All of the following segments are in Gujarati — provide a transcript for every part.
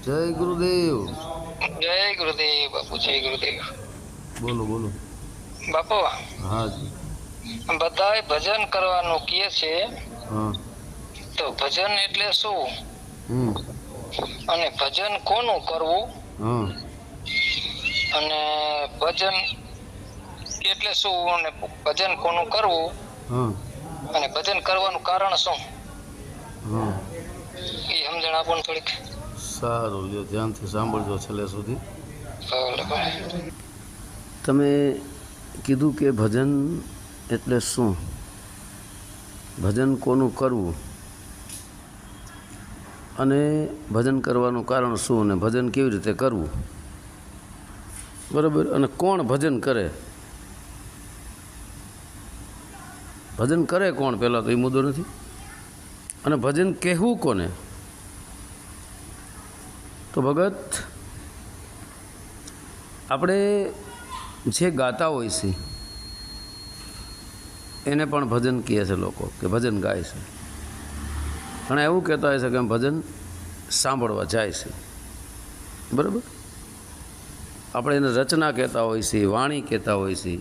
જય ગુરુદેવ. જય ગુરુદેવ બાપુ, જય ગુરુદેવ. બોલો બોલો. બાપુ, હા જી. બધાય ભજન કરવાનું કહે છે, હા. તો ભજન એટલે શું હમ. અને ભજન કોનું કરવું હા. અને ભજન એટલે શું અને ભજન કોનું કરવું હા. અને ભજન કરવાનું કારણ શું, હા. એ સમજણ આપો ને થોડીક. સારું, લ્યો ધ્યાનથી સાંભળજો છેલ્લે સુધી. ભલે ભલે. તમે કીધું કે ભજન એટલે શું, ભજન કોનું કરવું અને ભજન કરવાનું કારણ શું અને ભજન કેવી રીતે કરવું, બરાબર. અને કોણ ભજન કરે, ભજન કરે કોણ, પહેલાં તો એ મુદ્દો નથી. અને ભજન કહેવું કોને, તો ભગત આપણે જે ગાતા હોય છે એને પણ ભજન કહે છે લોકો, કે ભજન ગાય છે. ઘણા એવું કહેતા હોય છે કે ભજન સાંભળવા જાય છે, બરાબર. આપણે એને રચના કહેતા હોય છે, વાણી કહેતા હોય છે.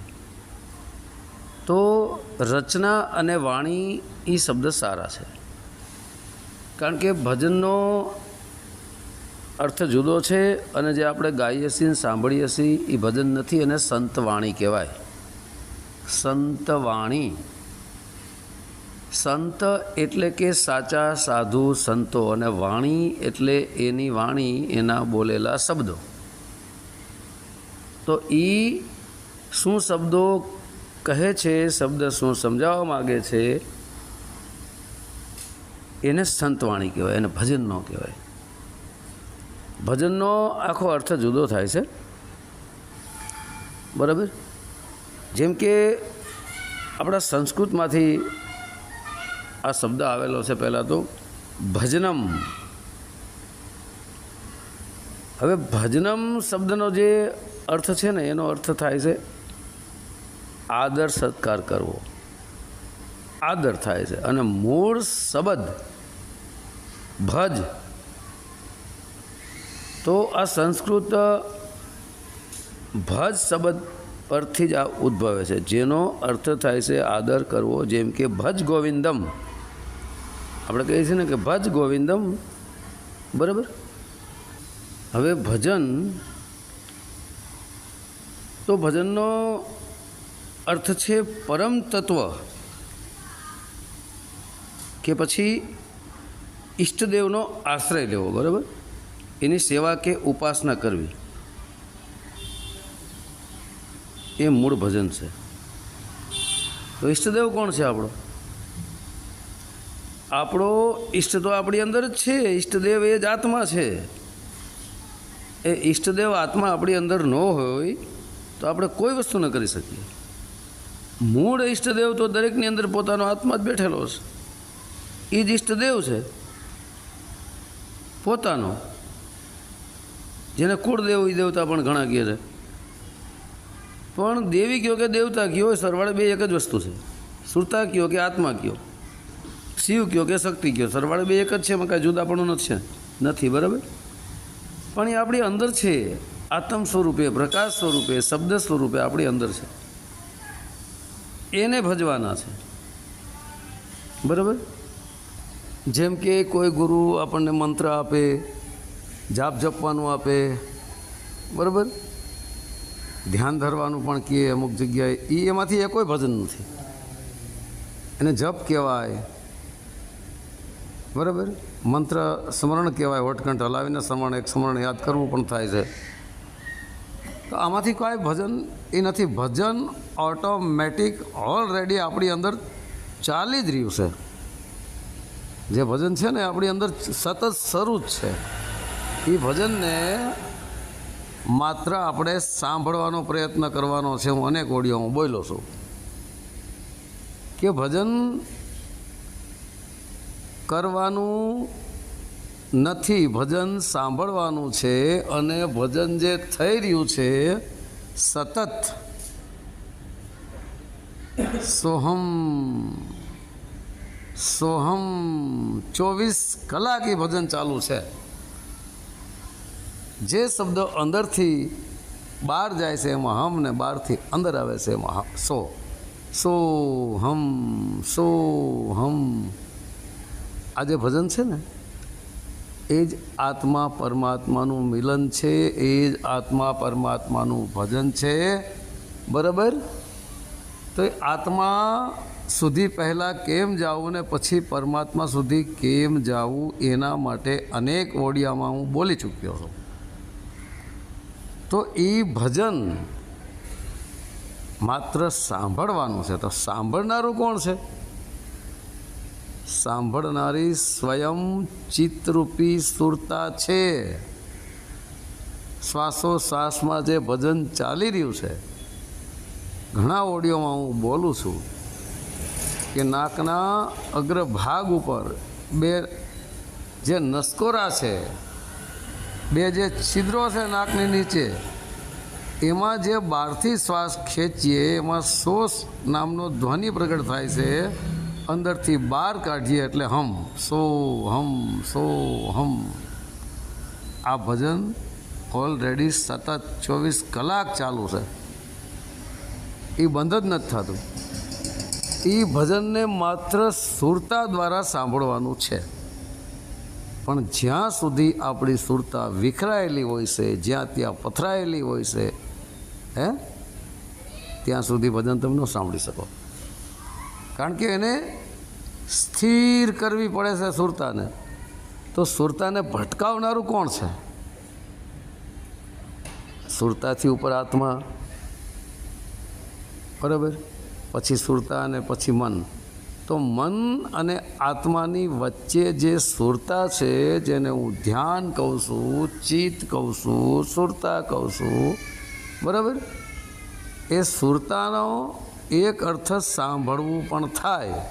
તો રચના અને વાણી એ શબ્દ સારા છે, કારણ કે ભજનનો અર્થ જુદો છે અને જે આપણે ગાઈએ છીએ સાંભળીએ છીએ એ ભજન નથી, એને સંત વાણી કહેવાય. સંત વાણી, સંત એટલે કે સાચા સાધુ સંતો, અને વાણી એટલે એની વાણી, એના બોલેલા શબ્દો. તો એ શું શબ્દો કહે છે, શબ્દ શું સમજાવવા માગે છે, એને સંત વાણી કહેવાય, એને ભજન ન કહેવાય. ભજનનો આખો અર્થ જુદો થાય છે, બરાબર. જેમ કે આપણા સંસ્કૃતમાંથી આ શબ્દ આવેલો છે, પહેલાં તો ભજનમ. હવે ભજનમ શબ્દનો જે અર્થ છે ને, એનો અર્થ થાય છે આદર સત્કાર કરવો, આદર થાય છે. અને મૂળ શબ્દ ભજ, તો આ સંસ્કૃત ભજ શબ્દ પરથી જ આ ઉદ્ભવે છે, જેનો અર્થ થાય છે આદર કરવો. જેમ કે ભજ ગોવિંદમ, આપણે કહીએ છીએ ને કે ભજ ગોવિંદમ, બરાબર. હવે ભજન, તો ભજનનો અર્થ છે પરમ તત્વ, કે પછી ઈષ્ટદેવનો આશ્રય લેવો, બરાબર. એની સેવા કે ઉપાસના કરવી, એ મૂળ ભજન છે. તો ઈષ્ટદેવ કોણ છે આપણો? આપણો ઈષ્ટ તો આપણી અંદર જ છે. ઈષ્ટદેવ એ જ આત્મા છે. એ ઈષ્ટદેવ આત્મા આપણી અંદર ન હોય તો આપણે કોઈ વસ્તુ ન કરી શકીએ. મૂળ ઈષ્ટદેવ તો દરેકની અંદર પોતાનો આત્મા જ બેઠેલો છે. એ જ ઈષ્ટદેવ છે પોતાનો, જેને કુળદેવ દેવતા પણ ઘણા કહે છે. પણ દેવી કયો કે દેવતા કયો, સરવાળે બે એક જ વસ્તુ છે. સુરતા કયો કે આત્મા કયો, શિવ કયો કે શક્તિ કયો, સરવાળે બે એક જ છે. એમાં કાંઈ જુદાપણું નથી, બરાબર. પણ એ આપણી અંદર છે, આત્મ સ્વરૂપે, પ્રકાશ સ્વરૂપે, શબ્દ સ્વરૂપે આપણી અંદર છે. એને ભજવાના છે, બરાબર. જેમ કે કોઈ ગુરુ આપણને મંત્ર આપે, જાપ જપવાનું આપે, બરાબર, ધ્યાન ધરવાનું પણ કહે અમુક જગ્યાએ, એમાંથી એ કોઈ ભજન નથી. એને જપ કહેવાય, બરાબર. મંત્ર સ્મરણ કહેવાય, વટકંઠ હલાવીને સ્મરણ, એક સ્મરણ યાદ કરવું પણ થાય છે. તો આમાંથી કાંઈ ભજન એ નથી. ભજન ઓટોમેટિક ઓલરેડી આપણી અંદર ચાલી જ રહ્યું છે. જે ભજન છે ને આપણી અંદર સતત શરૂ જ છે. એ ભજનને માત્ર આપણે સાંભળવાનો પ્રયત્ન કરવાનો છે. હું અનેક ઓડિયોમાં બોલ્યો છું કે ભજન કરવાનું નથી, ભજન સાંભળવાનું છે. અને ભજન જે થઈ રહ્યું છે સતત સોહમ સોહમ 24 કલાક એ ભજન ચાલુ છે. જે શબ્દ અંદરથી બહાર જાય છે એમાં હમ, ને બહારથી અંદર આવે છે એમાં સો. સો હમ. આ જે ભજન છે ને એ જ આત્મા પરમાત્માનું મિલન છે, એ જ આત્મા પરમાત્માનું ભજન છે. બરાબર? તો એ આત્મા સુધી પહેલાં કેમ જવું ને પછી પરમાત્મા સુધી કેમ જવું એના માટે અનેક ઓડિયામાં હું બોલી ચૂક્યો છું. તો એ ભજન માત્ર સાંભળવાનું છે. તો સાંભળનારું કોણ છે? સાંભળનારી સ્વયં ચિત્તરૂપી સુરતા છે. શ્વાસોશ્વાસમાં જે ભજન ચાલી રહ્યું છે, ઘણા ઓડિયોમાં હું બોલું છું કે નાકના અગ્રભાગ ઉપર બે જે નસકોરા છે, બે જે છિદ્રો છે નાકની નીચે, એમાં જે બહારથી શ્વાસ ખેંચીએ એમાં સોસ નામનો ધ્વનિ પ્રગટ થાય છે. અંદરથી બહાર કાઢીએ એટલે હમ, સો હમ. આ ભજન ઓલરેડી સતત 24 કલાક ચાલુ છે. એ બંધ જ નથી થતું. એ ભજનને માત્ર સુરતા દ્વારા સાંભળવાનું છે. પણ જ્યાં સુધી આપણી સુરતા વિખરાયેલી હોય છે, જ્યાં ત્યાં પથરાયેલી હોય છે, ત્યાં સુધી ભજન તમે ન સાંભળી શકો. કારણ કે એને સ્થિર કરવી પડે છે સુરતાને. તો સુરતાને ભટકાવનારું કોણ છે? સુરતાથી ઉપર આત્મા, બરાબર, પછી સુરતા અને પછી મન. તો મન અને આત્માની વચ્ચે જે સુરતા છે, જેને હું ધ્યાન કહું છું, ચિત્ત કહું છું, સુરતા કહું છું, બરાબર, એ સુરતાનો એક અર્થ સાંભળવું પણ થાય.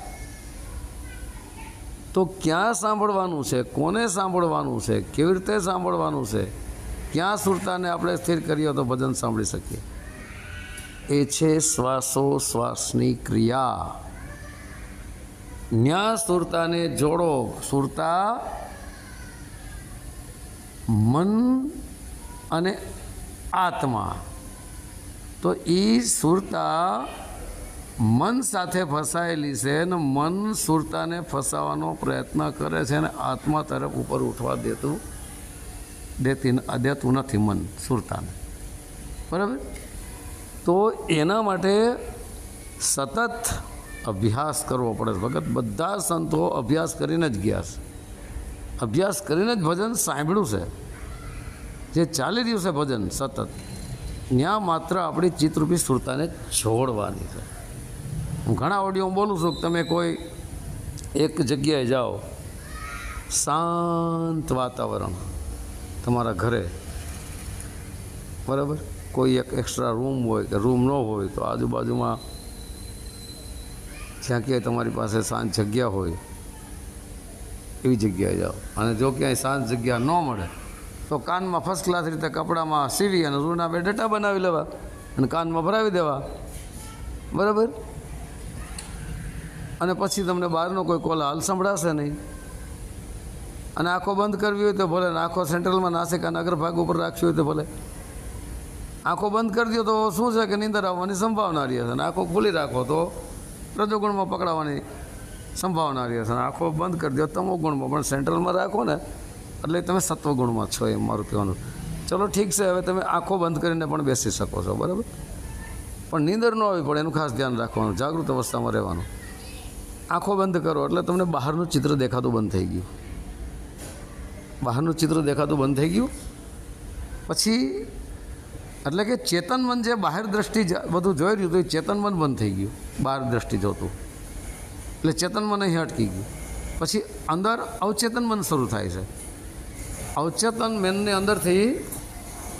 તો ક્યાં સાંભળવાનું છે, કોને સાંભળવાનું છે, કેવી રીતે સાંભળવાનું છે, ક્યાં સુરતાને આપણે સ્થિર કરીએ તો ભજન સાંભળી શકીએ? એ છે શ્વાસોશ્વાસની ક્રિયા. ન્યા સુરતાને જોડો. સુરતા મન અને આત્મા. તો એ સુરતા મન સાથે ફસાયેલી છે અને મન સુરતાને ફસાવાનો પ્રયત્ન કરે છે અને આત્મા તરફ ઉપર ઉઠવા દેતું નથી મન સુરતાને. બરાબર? તો એના માટે સતત અભ્યાસ કરવો પડે. વખત બધા સંતો અભ્યાસ કરીને જ ગયા છે. અભ્યાસ કરીને જ ભજન સાંભળ્યું છે. જે ચાલી રહ્યું છે ભજન સતત, ત્યાં માત્ર આપણી ચિત્તરૂપી સુરતાને જોડવાની છે. હું ઘણા ઓડિયો બોલું છું કે તમે કોઈ એક જગ્યાએ જાઓ, શાંત વાતાવરણ તમારા ઘરે, બરાબર, કોઈ એક એક્સ્ટ્રા રૂમ હોય કે રૂમ ન હોય તો આજુબાજુમાં જ્યાં ક્યાંય તમારી પાસે શાંત જગ્યા હોય એવી જગ્યાએ જાઓ. અને જો ક્યાંય શાંત જગ્યા ન મળે તો કાનમાં ફર્સ્ટ ક્લાસ રીતે કપડામાં સીવી અને રૂના બે ડટા બનાવી લેવા અને કાનમાં ભરાવી દેવા. બરાબર? અને પછી તમને બહારનો કોઈ કોલાહલ સંભળાશે નહીં. અને આંખો બંધ કરવી હોય તો ભલે, ને આંખો સેન્ટ્રલમાં નાસિકાના અગ્રભાગ ઉપર રાખવી હોય તો ભલે. આંખો બંધ કરી દો તો શું છે કે નીંદર આવવાની સંભાવના રહે છે, અને આંખો ખુલ્લી રાખો તો રજોગુણમાં પકડાવાની સંભાવના રહે છે. અને આંખો બંધ કરી દો તમો ગુણમાં, પણ સેન્ટ્રલમાં રાખો ને એટલે તમે સત્વગુણમાં છો, એમ મારું કહેવાનું. ચલો ઠીક છે, હવે તમે આંખો બંધ કરીને પણ બેસી શકો છો, બરાબર, પણ નીંદર ન આવી પડે એનું ખાસ ધ્યાન રાખવાનું, જાગૃત અવસ્થામાં રહેવાનું. આંખો બંધ કરો એટલે તમને બહારનું ચિત્ર દેખાતું બંધ થઈ ગયું. બહારનું ચિત્ર દેખાતું બંધ થઈ ગયું પછી એટલે કે ચેતન મન જે બહાર દ્રષ્ટિ બધું જોઈ રહ્યું હતું એ ચેતન મન બંધ થઈ ગયું, બહાર દ્રષ્ટિ જોતું, એટલે ચેતન મન અહીં અટકી ગયું. પછી અંદર અવચેતન મન શરૂ થાય છે. અવચેતન મનની અંદરથી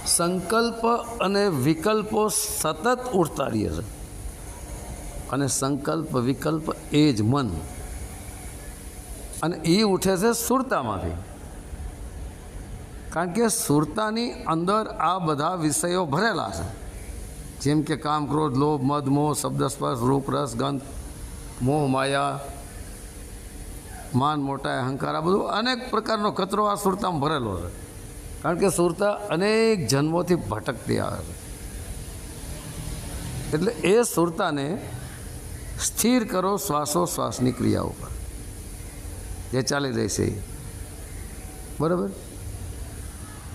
સંકલ્પ અને વિકલ્પો સતત ઉઠતા રહે છે. અને સંકલ્પ વિકલ્પ એ જ મન, અને એ ઉઠે છે સુરતામાંથી. કારણ કે સુરતાની અંદર આ બધા વિષયો ભરેલા છે, જેમ કે કામ, ક્રોધ, લોભ, મદ, મોહ, શબ્દ, સ્પર્શ, રૂપ, રસ, ગંધ, મોહ, માયા, માન, મોટા, અહંકાર, આ બધું અનેક પ્રકારનો કચરો આ સુરતામાં ભરેલો છે. કારણ કે સુરતા અનેક જન્મોથી ભટકતી આવે છે. એટલે એ સુરતાને સ્થિર કરો શ્વાસોશ્વાસની ક્રિયાઓ પર જે ચાલી રહી છે એ. બરાબર,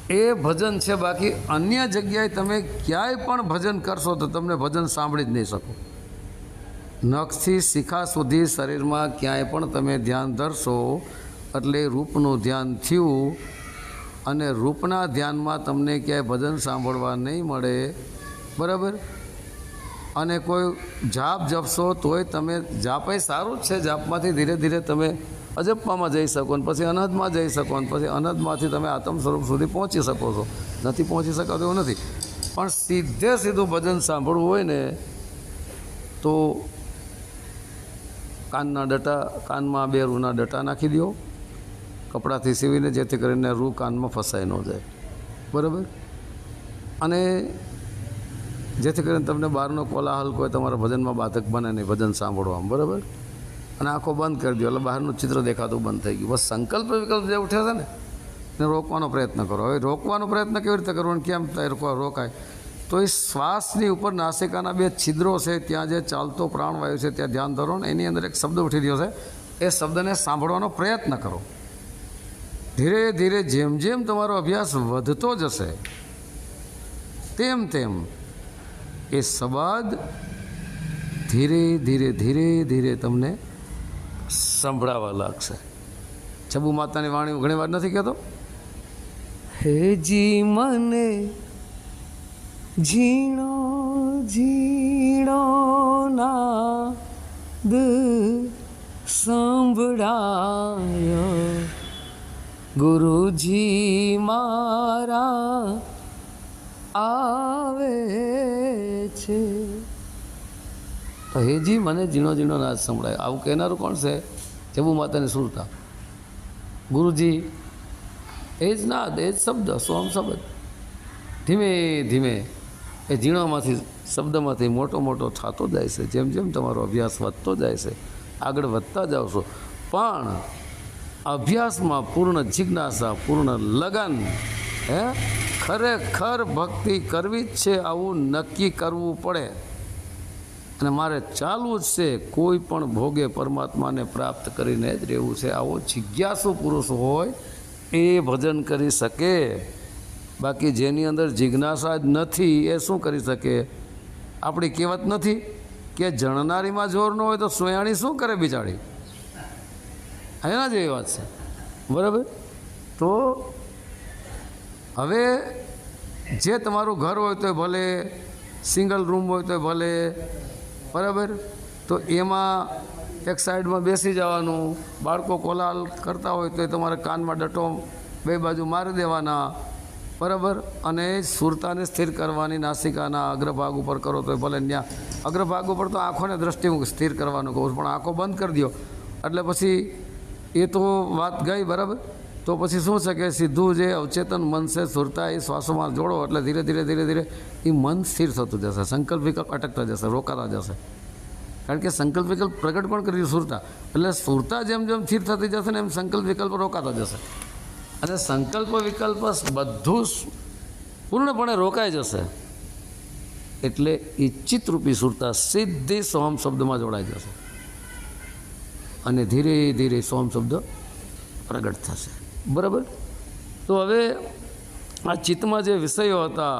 એ ભજન છે. બાકી અન્ય જગ્યાએ તમે ક્યાંય પણ ભજન કરશો તો તમને ભજન સાંભળી જ નહીં શકો. નખથી શિખા સુધી શરીરમાં ક્યાંય પણ તમે ધ્યાન ધરશો એટલે રૂપનું ધ્યાન થયું, અને રૂપના ધ્યાનમાં તમને ક્યાંય ભજન સાંભળવા નહીં મળે. બરાબર, અને કોઈ જાપ જપશો તોય તમે જાપે સારું જ છે, જાપમાંથી ધીરે ધીરે તમે અજપ્પામાં જઈ શકો ને પછી અનહદમાં જઈ શકો ને પછી અનહદમાંથી તમે આત્મ સ્વરૂપ સુધી પહોંચી શકો છો. નથી પહોંચી શકાતું એવું નથી, પણ સીધું ભજન સાંભળવું હોય ને તો કાનમાં 2 રૂના ડટા નાખી દો કપડાથી સીવીને, જેથી કરીને રૂ કાનમાં ફસાઈ ન જાય. બરાબર, અને જેથી કરીને તમને બહારનો કોલાહલ કોઈ તમારા ભજનમાં બાધક બને નહીં ભજન સાંભળવામાં. બરાબર, અને આંખો બંધ કરી દો એટલે બહારનું ચિત્ર દેખાતું બંધ થઈ ગયું. બસ સંકલ્પ વિકલ્પ જે ઉઠે છે ને એને રોકવાનો પ્રયત્ન કરો. હવે રોકવાનો પ્રયત્ન કેવી રીતે કરવો, કેમ રોકાય? તો એ શ્વાસની ઉપર નાસિકાના 2 છિદ્રો છે, ત્યાં જે ચાલતો પ્રાણવાયુ છે ત્યાં ધ્યાન ધરો ને એની અંદર એક શબ્દ ઉઠી રહ્યો છે, એ શબ્દને સાંભળવાનો પ્રયત્ન કરો. ધીરે ધીરે જેમ જેમ તમારો અભ્યાસ વધતો જશે તેમ તેમ એ સંવાદ ધીરે ધીરે ધીરે ધીરે તમને સંભળાવા લાગશે. ચબુ માતાની વાણી ઘણી વાર નથી કહેતો, હેજી મને ઝીણો ઝીણો નાદ સંભળાય, ગુરુજી મારા આવે છે. તો હેજી મને ઝીણો ઝીણો નાદ સંભળાય, આવું કહેનારું કોણ છે? ચબુ માતાની સુરતા. ગુરુજી એ જ નાદ, એ જ શબ્દ, સોમ શબ્દ ધીમે ધીમે એ ઝીણોમાંથી શબ્દમાંથી મોટો મોટો થતો જાય છે. જેમ જેમ તમારો અભ્યાસ વધતો જાય છે આગળ વધતા જાઓ છો, પણ અભ્યાસમાં પૂર્ણ જિજ્ઞાસા, પૂર્ણ લગન, ખરેખર ભક્તિ કરવી જ છે આવું નક્કી કરવું પડે. અને મારે ચાલવું જ છે, કોઈ પણ ભોગે પરમાત્માને પ્રાપ્ત કરીને જ રહેવું છે. આવો જિજ્ઞાસુ પુરુષ હોય એ ભજન કરી શકે. બાકી જેની અંદર જિજ્ઞાસા જ નથી એ શું કરી શકે? આપણી કહેવત નથી કે જણનારીમાં જોર ન હોય તો સોયાણી શું કરે બિચારી? એના જેવી વાત છે. બરાબર, તો હવે જે તમારું ઘર હોય તો ભલે, સિંગલ રૂમ હોય તો ભલે, બરાબર, તો એમાં એક સાઈડમાં બેસી જવાનું. બાળકો કોલાહલ કરતા હોય તો તમારે કાનમાં ડટો 2 બાજુ મારી દેવાના. બરાબર, અને સુરતાને સ્થિર કરવાની નાસિકાના અગ્રભાગ ઉપર કરો તો ભલે, ત્યાં અગ્રભાગ ઉપર તો આંખોને દ્રષ્ટિ સ્થિર કરવાનું કહું છું, પણ આંખો બંધ કરી દો એટલે પછી એ તો વાત ગઈ. બરાબર, તો પછી શું છે કે સીધું જે અવચેતન મન છે સુરતા એ શ્વાસોમાં જોડો એટલે ધીરે ધીરે ધીરે ધીરે એ મન સ્થિર થતું જશે. સંકલ્પ વિકલ્પ અટકતા જશે, રોકાતા જશે. કારણ કે સંકલ્પ વિકલ્પ પ્રગટ પણ કર્યું સુરતા, એટલે સુરતા જેમ જેમ સ્થિર થતી જશે ને એમ સંકલ્પ વિકલ્પ રોકાતા જશે. અને સંકલ્પ વિકલ્પ બધું પૂર્ણપણે રોકાઈ જશે એટલે એ ચિત્તરૂપી સુરતા સીધી સોહમ શબ્દમાં જોડાઈ જશે અને ધીરે ધીરે સોહમ શબ્દ પ્રગટ થશે. બરાબર, તો હવે આ ચિત્તમાં જે વિષયો હતા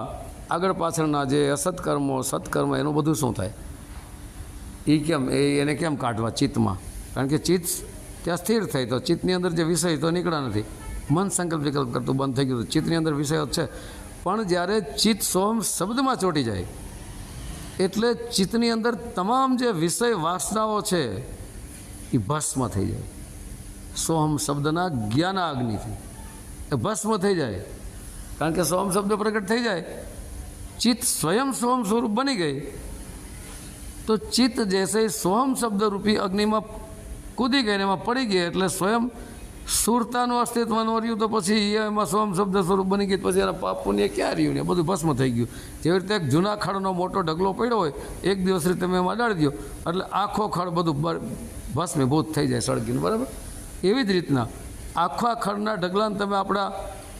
આગળ પાછળના, જે અસત્કર્મો સત્કર્મ, એનું બધું શું થાય? એ કેમ એને કેમ કાઢવા ચિત્તમાં? કારણ કે ચિત્ત ત્યાં સ્થિર થઈ તો ચિત્તની અંદર જે વિષય તો નીકળ્યા નથી. મન સંકલ્પ વિકલ્પ કરતું બંધ થઈ ગયું. ચિત્તની અંદર વિષયો છે, પણ જ્યારે ચિત્ત સોહમ શબ્દમાં ચોંટી જાય એટલે ચિત્તની અંદર તમામ જે વિષય વાસનાઓ છે એ ભસ્મ થઈ જાય. સોહમ શબ્દના જ્ઞાનાગ્નિથી એ ભસ્મ થઈ જાય. કારણ કે સોહમ શબ્દ પ્રગટ થઈ જાય, ચિત્ત સ્વયં સોહમ સ્વરૂપ બની ગઈ, તો ચિત્ત જૈસે સોહમ શબ્દ રૂપી અગ્નિમાં કૂદી ગઈ ને એમાં પડી ગઈ એટલે સ્વયં સુરતાનું અસ્તિત્વ ન રહ્યું. તો પછી એમાં સોહમ શબ્દ સ્વરૂપ બની ગઈ, પછી એના પાપ પુણ્ય ક્યાં રહ્યું ને બધું ભસ્મ થઈ ગયું. જેવી રીતે એક જૂના ખડનો મોટો ઢગલો પડ્યો હોય, એક દિવસ રીતે તમે એમાં અડાડી દો એટલે આખો ખડ બધું ભસ્મીભૂત થઈ જાય સળગીને. બરાબર, એવી જ રીતના આખા ખડના ઢગલાને તમે આપણા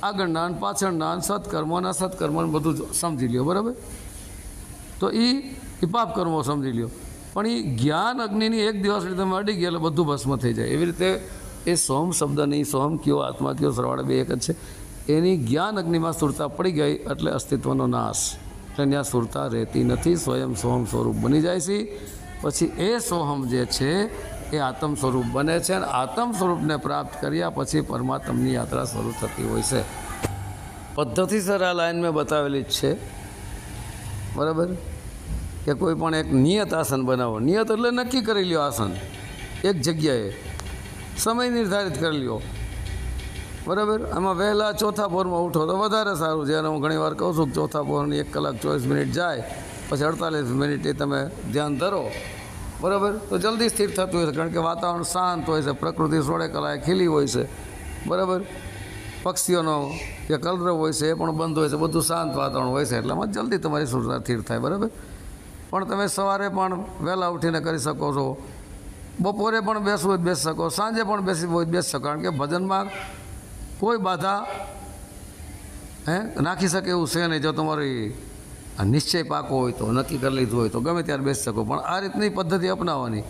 આગળના અને પાછળના સત્કર્મો અને અસત્કર્મો બધું જ સમજી લ્યો, બરાબર. તો એ પાપ કર્મો સમજી લ્યો. પણ એ જ્ઞાન અગ્નિની એક દિવસ તમે અડી ગયા એટલે બધું ભસ્મ થઈ જાય. એવી રીતે એ સોમ શબ્દ નહીં, સોમ કયો આત્મા કયો સરવાળે બે એક જ છે. એની જ્ઞાન અગ્નિમાં સુરતા પડી ગઈ એટલે અસ્તિત્વનો નાશ, એટલે ત્યાં સુરતા રહેતી નથી, સ્વયં સોહમ સ્વરૂપ બની જાય છે. પછી એ સોહમ જે છે એ આત્મ સ્વરૂપ બને છે અને આત્મ સ્વરૂપને પ્રાપ્ત કર્યા પછી પરમાત્માની યાત્રા શરૂ થતી હોય છે. પદ્ધતિસર આ લાઈન મેં બતાવેલી જ છે, બરાબર. કે કોઈ પણ એક નિયત આસન બનાવો. નિયત એટલે નક્કી કરી લ્યો આસન, એક જગ્યાએ સમય નિર્ધારિત કરી લ્યો, બરાબર. આમાં વહેલા ચોથા પહોરમાં ઉઠો તો વધારે સારું છે. અને હું ઘણી વાર કહું છું કે ચોથા પહોરની 1 કલાક 24 મિનિટ જાય પછી 48 મિનિટ એ તમે ધ્યાન ધરો, બરાબર, તો જલ્દી સ્થિર થતું હોય છે. કારણ કે વાતાવરણ શાંત હોય છે, પ્રકૃતિ 16 કલાકે ખીલી હોય છે, બરાબર. પક્ષીઓનો જે કલરવ હોય છે એ પણ બંધ હોય છે, બધું શાંત વાતાવરણ હોય છે, એટલામાં જલ્દી તમારી સુરતા સ્થિર થાય, બરાબર. પણ તમે સવારે પણ વહેલા ઉઠીને કરી શકો છો, બપોરે પણ બેસવું હોય બેસી શકો, સાંજે પણ બેસવું હોય બેસી શકો. કારણ કે ભજનમાં કોઈ બાધા નાખી શકે એવું છે નહીં. જો તમારી નિશ્ચય પાકો હોય તો, નક્કી કરી લીધું હોય તો ગમે ત્યારે બેસી શકો. પણ આ રીતની પદ્ધતિ અપનાવવાની,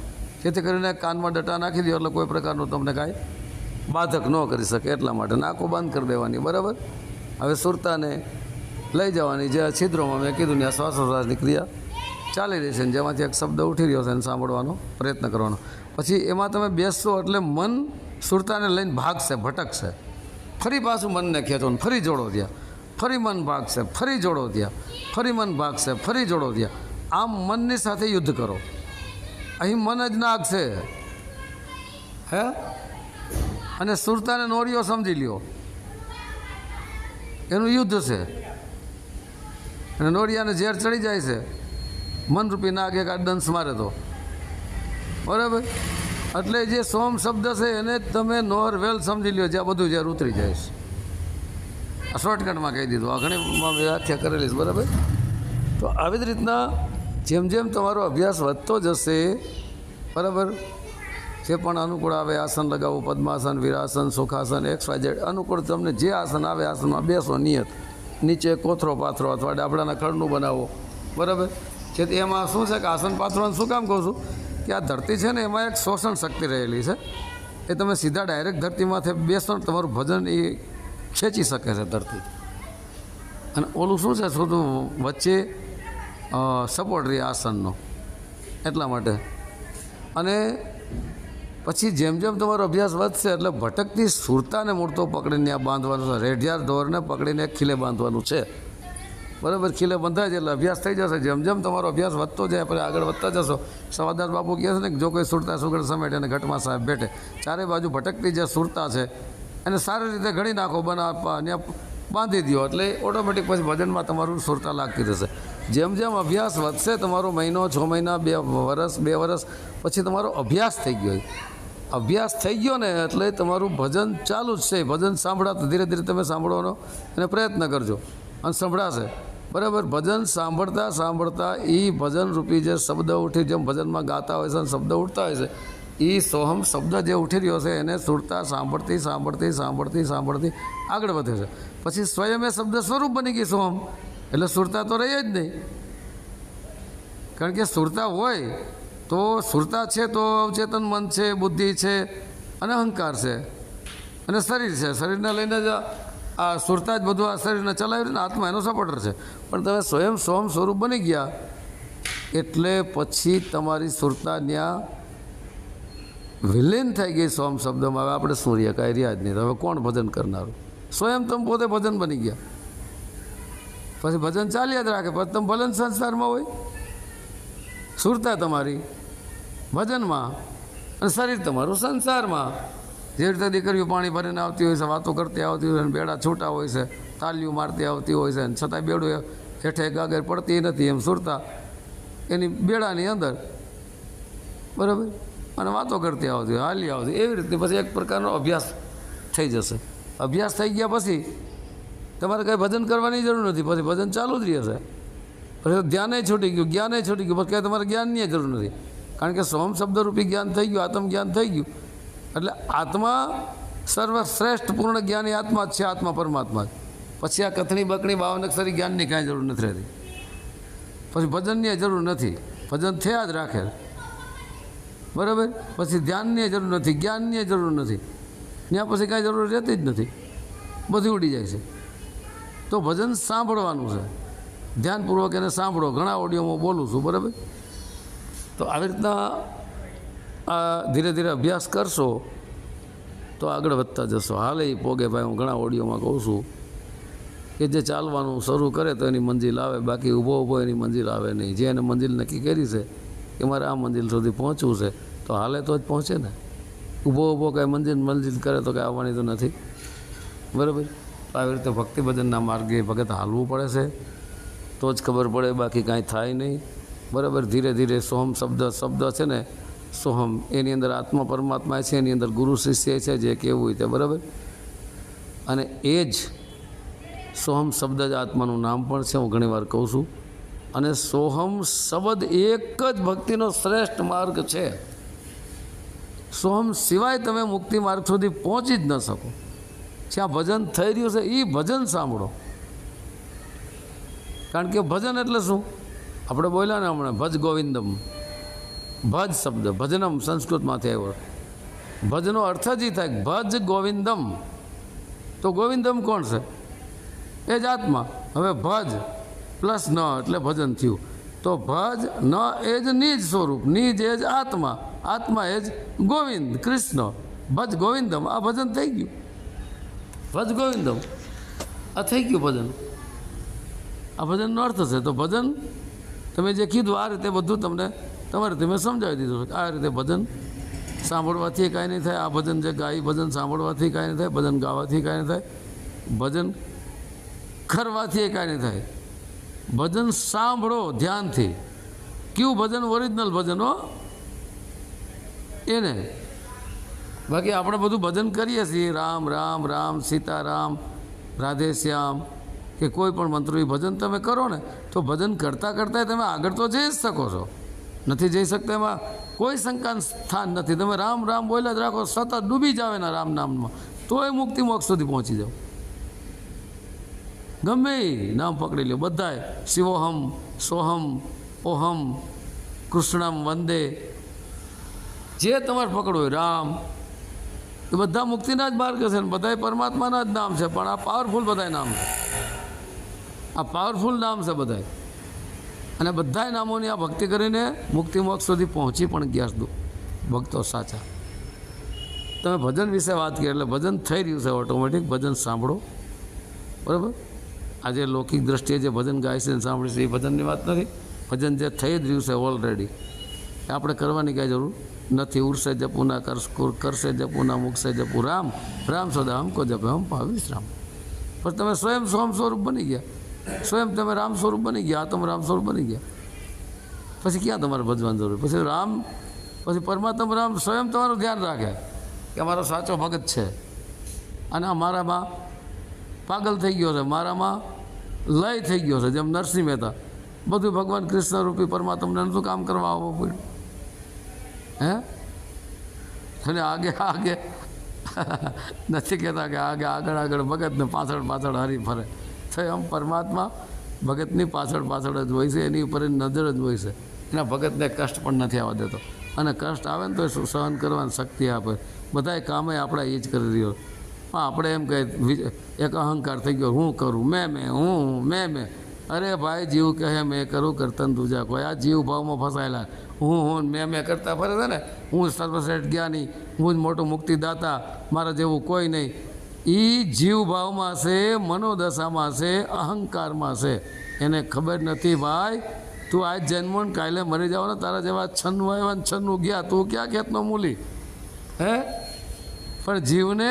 જેથી કરીને કાનમાં ડટા નાખી દો એટલે કોઈ પ્રકારનું તમને કાંઈ બાધક ન કરી શકે. એટલા માટે નાકો બંધ કરી દેવાની, બરાબર. હવે સુરતાને લઈ જવાની, જે છિદ્રોમાં મેં કીધું ને આ શ્વાસોશ્વાસની ક્રિયા ચાલી રહી છે, જેમાંથી એક શબ્દ ઉઠી રહ્યો છે એને સાંભળવાનો પ્રયત્ન કરવાનો. પછી એમાં તમે બેસશો એટલે મન સુરતાને લઈને ભાગશે, ભટકશે. ફરી પાછું મનને ખેંચો ને ફરી જોડો ત્યાં, ફરી મન ભાગશે, ફરી જોડો ત્યાં, ફરી મન ભાગશે, ફરી જોડો ત્યાં. આમ મનની સાથે યુદ્ધ કરો. અહીં મન જ નાગશે, હે. અને સુરતાને નોરીઓ સમજી લ્યો, એનું યુદ્ધ છે. અને નોરિયાને ઝેર ચડી જાય છે, મનરૂપી નાગ એક આ દંશ મારે તો, બરાબર. એટલે જે સોમ શબ્દ છે એને તમે નોર વેલ સમજી લ્યો, જ્યાં બધું ઝેર ઉતરી જાય છે. આ શોર્ટકટમાં કહી દીધું, આ ઘણી વ્યાખ્યા કરેલી છે, બરાબર. તો આવી જ રીતના જેમ જેમ તમારો અભ્યાસ વધતો જશે, બરાબર, જે પણ અનુકૂળ આવે આસન લગાવો, પદ્માસન, વીરાસન, સુખાસન, XYZ અનુકૂળ તમને જે આસન આવે આસનમાં બેસો. નિયત નીચે કોથરો પાથરો અથવા ડાબડાના ખડનું બનાવો, બરાબર. જેથી એમાં શું છે કે આસન પાથરવાનું શું કામ કહું છું કે આ ધરતી છે ને એમાં એક શોષણ શક્તિ રહેલી છે. એ તમે સીધા ડાયરેક્ટ ધરતીમાંથી બેસો ને તમારું ભજન એ ખેંચી શકે છે ધરતી. અને ઓલું શું છે થોડું વચ્ચે સપોર્ટ રહે આસનનો, એટલા માટે. અને પછી જેમ જેમ તમારો અભ્યાસ વધશે એટલે ભટકતી સુરતાને મૂળતો પકડીને આ બાંધવાનું છે. રેઢિયાર દોરને પકડીને એક ખીલે બાંધવાનું છે, બરાબર. ખીલે બંધાય છે એટલે અભ્યાસ થઈ જશે. જેમ જેમ તમારો અભ્યાસ વધતો જાય પછી આગળ વધતા જશો. સવાદાસ બાપુ કહે છે ને કે જો કોઈ સુરતા સુગડ સમેટે અને ઘટમાં સાહેબ બેઠે. ચારે બાજુ ભટકતી જે સુરતા છે એને સારી રીતે ઘડી નાખો, બનાવવા અને બાંધી દો એટલે ઓટોમેટિક પછી ભજનમાં તમારું સુરતા લાગતી રહેશે. જેમ જેમ અભ્યાસ વધશે, તમારો મહિનો, 6 મહિના, 2 વર્ષ, 2 વર્ષ પછી તમારો અભ્યાસ થઈ ગયો. અભ્યાસ થઈ ગયો ને એટલે તમારું ભજન ચાલુ જ છે. ભજન સાંભળાતું ધીરે ધીરે તમે સાંભળવાનો અને પ્રયત્ન કરજો અને સંભળાશે, બરાબર. ભજન સાંભળતા સાંભળતા એ ભજન રૂપી જે શબ્દ ઉઠી, જેમ ભજનમાં ગાતા હોય છે અને શબ્દ ઉઠતા હોય છે, એ સોહમ શબ્દ જે ઉઠી રહ્યો છે એને સુરતા સાંભળતી સાંભળતી સાંભળતી સાંભળતી આગળ વધે છે. પછી સ્વયં એ શબ્દ સ્વરૂપ બની ગઈ સોહમ, એટલે સુરતા તો રહી જ નહીં. કારણ કે સુરતા હોય તો સુરતા છે તો અવચેતન મન છે, બુદ્ધિ છે અને અહંકાર છે અને શરીર છે. શરીરને લઈને જ આ સુરતા જ બધું આ શરીરને ચલાવી ને આત્મા એનો સપોર્ટર છે. પણ તમે સ્વયં સોમ સ્વરૂપ બની ગયા એટલે પછી તમારી સુરતા ત્યાં વિલીન થઈ ગઈ સોમ શબ્દમાં. હવે આપણે સૂર્ય કાંઈ રહ્યા જ નહીં. હવે કોણ ભજન કરનારું? સ્વયં તમે પોતે ભજન બની ગયા. પછી ભજન ચાલ્યા જ રાખે. પછી તમે ભલન સંસારમાં હોય, સુરતા તમારી ભજનમાં અને શરીર તમારું સંસારમાં. જે રીતે દીકરીઓ પાણી ભરીને આવતી હોય છે, વાતો કરતી આવતી હોય છે, બેડા છૂટા હોય છે, તાલીઓ મારતી આવતી હોય છે, અને છતાંય બેડું હેઠે ગાગર પડતી નથી, એમ સુરતા એની બેડાની અંદર, બરાબર, અને વાતો કરતી આવતી હોય, હાલી આવતી. એવી રીતે પછી એક પ્રકારનો અભ્યાસ થઈ જશે. અભ્યાસ થઈ ગયા પછી તમારે કંઈ ભજન કરવાની જરૂર નથી. પછી ભજન ચાલુ જ રહેશે. પછી ધ્યાને છૂટી ગયું, જ્ઞાને છૂટી ગયું. પછી કંઈ તમારે જ્ઞાનની જરૂર નથી. કારણ કે સોમ શબ્દરૂપી જ્ઞાન થઈ ગયું, આત્મ જ્ઞાન થઈ ગયું. એટલે આત્મા સર્વશ્રેષ્ઠ પૂર્ણ જ્ઞાની આત્મા જ છે, આત્મા પરમાત્મા જ. પછી આ કથણી બકણી 52 અક્ષરી જ્ઞાનની કાંઈ જરૂર નથી રહેતી. પછી ભજનની જરૂર નથી, ભજન થયા જ રાખે, બરાબર. પછી ધ્યાનની જરૂર નથી, જ્ઞાનની જરૂર નથી, ત્યાં પછી કાંઈ જરૂર રહેતી જ નથી, બધી ઉડી જાય છે. તો ભજન સાંભળવાનું છે, ધ્યાનપૂર્વક એને સાંભળો. ઘણા ઓડિયોમાં બોલું છું, બરાબર. તો આવી રીતના આ ધીરે ધીરે અભ્યાસ કરશો તો આગળ વધતા જશો. હાલે એ પોગે ભાઈ, હું ઘણા ઓડિયોમાં કહું છું કે જે ચાલવાનું શરૂ કરે તો એની મંજિલ આવે, બાકી ઊભો ઊભો એની મંજિલ આવે નહીં. જે એને મંજિલ નક્કી કરી છે કે મારે આ મંજિલ સુધી પહોંચવું છે, તો હાલે તો જ પહોંચે ને. ઊભો ઊભો કાંઈ મંજિલ કરે તો કાંઈ આવવાની તો નથી, બરાબર. આવી રીતે ભક્તિ ભજનના માર્ગે ભગત હાલવું પડે છે, તો જ ખબર પડે, બાકી કાંઈ થાય નહીં, બરાબર. ધીરે ધીરે સોહમ શબ્દ છે ને, સોહમ, એની અંદર આત્મા પરમાત્મા છે, એની અંદર ગુરુ શિષ્ય છે, જે કહેવું હોય તે, બરાબર. અને એ જ સોહમ શબ્દ જ આત્માનું નામ પણ છે, હું ઘણીવાર કહું છું. અને સોહમ શબ્દ એક જ ભક્તિનો શ્રેષ્ઠ માર્ગ છે. સોહમ સિવાય તમે મુક્તિ માર્ગ સુધી પહોંચી જ ન શકો. જ્યાં ભજન થઈ રહ્યું છે એ ભજન સાંભળો. કારણ કે ભજન એટલે શું? આપણે બોલ્યા ને હમણાં, ભજ ગોવિંદમ. ભજ શબ્દ, ભજનમ સંસ્કૃતમાંથી આવ્યો. ભજનો અર્થ જ એ થાય, ભજ ગોવિંદમ. તો ગોવિંદમ કોણ છે? એ જ આત્મા. હવે ભજ પ્લસ ન એટલે ભજન થયું. તો ભજ ન એ જ નિજ સ્વરૂપ, નિજ એ જ આત્મા, આત્મા એ જ ગોવિંદ કૃષ્ણ. ભજ ગોવિંદમ, આ ભજન થઈ ગયું. ભજ ગોવિંદમ, આ થઈ ગયું ભજન. આ ભજનનો અર્થ છે. તો ભજન તમે જે કીધું આ રીતે બધું તમને તમારે તમે સમજાવી દીધું કે આ રીતે ભજન સાંભળવાથી કાંઈ નહીં થાય. આ ભજન જે ગાય, ભજન સાંભળવાથી કાંઈ નહીં થાય, ભજન ગાવાથી કાંઈ નહીં થાય, ભજન કરવાથી કાંઈ નહીં થાય. ભજન સાંભળો ધ્યાનથી. કયું ભજન? ઓરિજિનલ ભજન હો, એને. બાકી આપણે બધું ભજન કરીએ છીએ, રામ રામ રામ, સીતારામ, રાધે શ્યામ, કે કોઈ પણ મંત્રો, એ ભજન તમે કરો ને તો ભજન કરતાં કરતાં તમે આગળ તો જઈ જ શકો છો. નથી જઈ શકતા એમાં કોઈ શંકા સ્થાન નથી. તમે રામ રામ બોલ્યા જ રાખો, સતત ડૂબી જાવ એના રામ નામમાં, તોય મુક્તિ મોક્ષ સુધી પહોંચી જાઓ. ગમે એ નામ પકડી લો, બધાય. શિવોહમ, સોહમ, ઓહમ, કૃષ્ણમ વંદે, જે તમારે પકડવું હોય, રામ, એ બધા મુક્તિના જ માર્ગ છે ને બધા પરમાત્માના જ નામ છે. પણ આ પાવરફુલ બધા નામ છે, આ પાવરફુલ નામ છે બધા. અને બધા નામોની આ ભક્તિ કરીને મુક્તિ મોક્ષ સુધી પહોંચી પણ ગયા ભક્તો સાચા. તમે ભજન વિશે વાત કરી એટલે ભજન થઈ રહ્યું છે ઓટોમેટિક. ભજન સાંભળો, બરાબર. આજે લૌકિક દ્રષ્ટિએ જે ભજન ગાય છે સાંભળે છે એ ભજનની વાત નથી. ભજન જે થઈ જ રહ્યું છે ઓલરેડી, આપણે કરવાની કાંઈ જરૂર નથી. ઉર્સે જપું ના કરશે જપું ના મૂકશે જપું રામ, રામ સદા હમકો જપે હમ પાવીશ રામ. પણ તમે સ્વયં સોમ સ્વરૂપ બની ગયા, સ્વયં તમે રામ સ્વરૂપ બની ગયા, આત્મ રામ સ્વરૂપ બની ગયા. પછી ક્યાં તમારે ભજવાની જરૂર? પછી રામ, પછી પરમાત્મા રામ સ્વયં તમારું ધ્યાન રાખે કે અમારો સાચો ભગત છે અને અમારામાં પાગલ થઈ ગયો છે, મારામાં લય થઈ ગયો છે. જેમ નરસિંહ મહેતા બધું ભગવાન કૃષ્ણ રૂપી પરમાત્માને નતું કામ કરવા આવવું પડ્યું, હે? અને આગે નથી કહેતા કે આગળ ભગતને પાછળ હરી ફરે. તો એમ પરમાત્મા ભગતની પાછળ જ હોય છે, એની ઉપર નજર જ હોય છે. એના ભગતને કષ્ટ પણ નથી આવવા દેતો. અને કષ્ટ આવે ને તો સહન કરવાની શક્તિ આપે. બધાય કામે આપણે એ જ કરી રહ્યો. આપણે એમ કહે એક અહંકાર થઈ ગયો, હું કરું, મેં. અરે ભાઈ, જીવ કહે મેં કરું કરતન દૂજા કોઈ. આ જીવ ભાવમાં ફસાયેલા હું મેં કરતા ફરે છે ને. હું સર્વશ્રેષ્ઠ જ્ઞાની, હું જ મોટું મુક્તિદાતા, મારા જેવું કોઈ નહીં. એ જીવ ભાવમાં છે, મનોદશામાં છે, અહંકારમાં છે. એને ખબર નથી ભાઈ, તું આજ જન્મો ને કાલે મરી જાવ ને, તારા જેવા છન્નું આવ્યા ને છન્નું ગયા, તું ક્યાં ખેતનો મૂલી, હે? પણ જીવને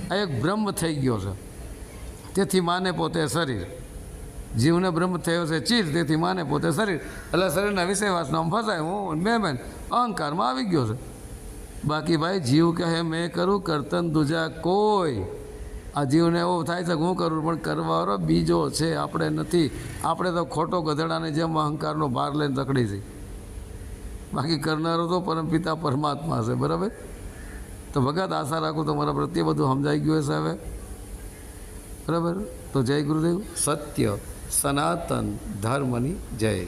આ એક બ્રહ્મ થઈ ગયો છે, તેથી માને પોતે શરીર. જીવને બ્રહ્મ થયો છે ચીજ, તેથી માને પોતે શરીર. એટલે શરીરના વિષય વાસનામાં ફસાય, હું મેં અહંકારમાં આવી ગયો છે. બાકી ભાઈ જીવ કહે મેં કરું કરતન દૂજા કોઈ. આ જીવને એવું થાય છે કે હું કરું, પણ કરવાવાળો બીજો છે, આપણે નથી. આપણે તો ખોટો ગધેડાને જેમ અહંકારનો ભાર લઈને તકડી છે. બાકી કરનારો તો પરમપિતા પરમાત્મા છે, બરાબર. તો ભગત આશા રાખું તમારા પ્રત્યે બધું સમજાઈ ગયું હશે હવે, બરાબર? તો જય ગુરુદેવ. સત્ય સનાતન ધર્મની જય.